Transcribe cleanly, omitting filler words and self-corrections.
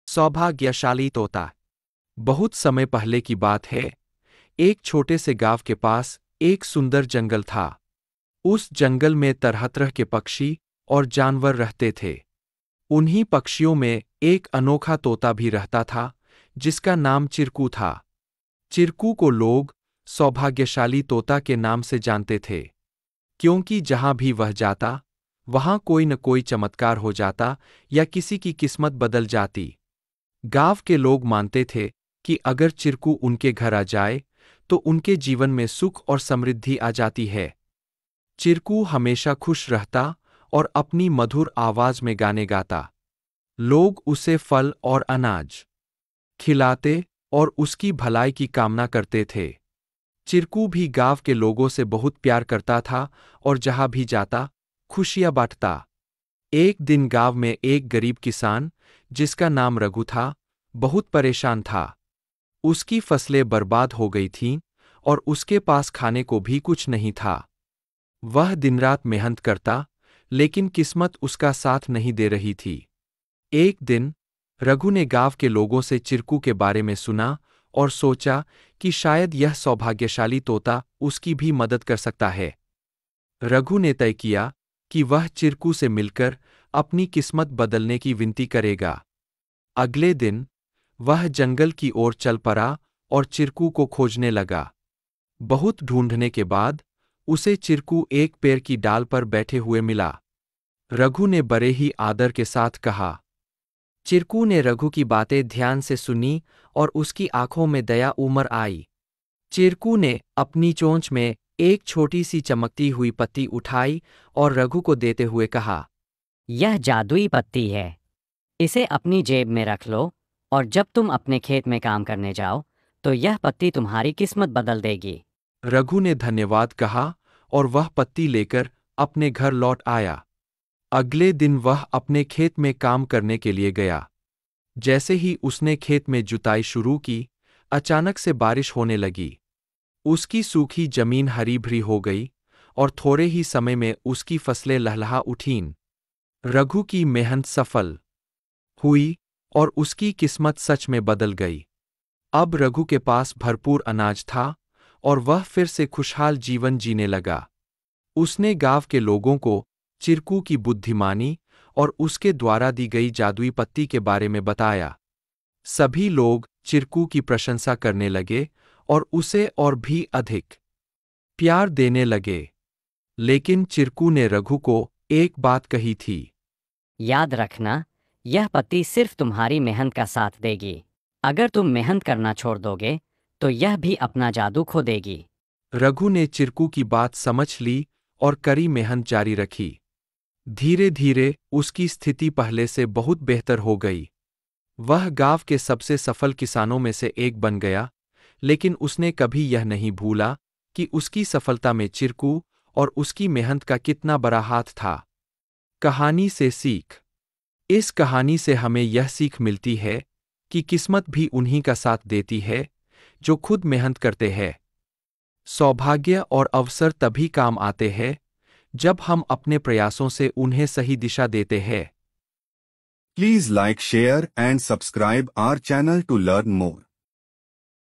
सौभाग्यशाली तोता। बहुत समय पहले की बात है। एक छोटे से गांव के पास एक सुंदर जंगल था। उस जंगल में तरह तरह के पक्षी और जानवर रहते थे। उन्हीं पक्षियों में एक अनोखा तोता भी रहता था, जिसका नाम चिरकू था। चिरकू को लोग सौभाग्यशाली तोता के नाम से जानते थे, क्योंकि जहां भी वह जाता, वहां कोई न कोई चमत्कार हो जाता या किसी की किस्मत बदल जाती। गांव के लोग मानते थे कि अगर चिरकू उनके घर आ जाए तो उनके जीवन में सुख और समृद्धि आ जाती है। चिरकू हमेशा खुश रहता और अपनी मधुर आवाज में गाने गाता। लोग उसे फल और अनाज खिलाते और उसकी भलाई की कामना करते थे। चिरकू भी गांव के लोगों से बहुत प्यार करता था और जहां भी जाता, खुशियां बांटता। एक दिन गांव में एक गरीब किसान, जिसका नाम रघु था, बहुत परेशान था। उसकी फसलें बर्बाद हो गई थीं और उसके पास खाने को भी कुछ नहीं था। वह दिन रात मेहनत करता, लेकिन किस्मत उसका साथ नहीं दे रही थी। एक दिन रघु ने गांव के लोगों से चिरकू के बारे में सुना और सोचा कि शायद यह सौभाग्यशाली तोता उसकी भी मदद कर सकता है। रघु ने तय किया कि वह चिरकू से मिलकर अपनी किस्मत बदलने की विनती करेगा। अगले दिन वह जंगल की ओर चल पड़ा और चिरकू को खोजने लगा। बहुत ढूंढने के बाद उसे चिरकू एक पेड़ की डाल पर बैठे हुए मिला। रघु ने बड़े ही आदर के साथ कहा। चिरकू ने रघु की बातें ध्यान से सुनी और उसकी आंखों में दया उमड़ आई। चिरकू ने अपनी चोंच में एक छोटी सी चमकती हुई पत्ती उठाई और रघु को देते हुए कहा, यह जादुई पत्ती है। इसे अपनी जेब में रख लो और जब तुम अपने खेत में काम करने जाओ तो यह पत्ती तुम्हारी किस्मत बदल देगी। रघु ने धन्यवाद कहा और वह पत्ती लेकर अपने घर लौट आया। अगले दिन वह अपने खेत में काम करने के लिए गया। जैसे ही उसने खेत में जुताई शुरू की, अचानक से बारिश होने लगी। उसकी सूखी जमीन हरी भरी हो गई और थोड़े ही समय में उसकी फसलें लहलहा उठीं। रघु की मेहनत सफल हुई और उसकी किस्मत सच में बदल गई। अब रघु के पास भरपूर अनाज था और वह फिर से खुशहाल जीवन जीने लगा। उसने गांव के लोगों को चिरकू की बुद्धिमानी और उसके द्वारा दी गई जादुई पत्ती के बारे में बताया। सभी लोग चिरकू की प्रशंसा करने लगे और उसे और भी अधिक प्यार देने लगे। लेकिन चिरकू ने रघु को एक बात कही थी। याद रखना, यह पत्ती सिर्फ तुम्हारी मेहनत का साथ देगी। अगर तुम मेहनत करना छोड़ दोगे तो यह भी अपना जादू खो देगी। रघु ने चिरकू की बात समझ ली और कड़ी मेहनत जारी रखी। धीरे धीरे उसकी स्थिति पहले से बहुत बेहतर हो गई। वह गांव के सबसे सफल किसानों में से एक बन गया, लेकिन उसने कभी यह नहीं भूला कि उसकी सफलता में चिरकू और उसकी मेहनत का कितना बड़ा हाथ था। कहानी से सीख। इस कहानी से हमें यह सीख मिलती है कि किस्मत भी उन्हीं का साथ देती है जो खुद मेहनत करते हैं। सौभाग्य और अवसर तभी काम आते हैं जब हम अपने प्रयासों से उन्हें सही दिशा देते हैं। Please like, share and subscribe our channel to learn more.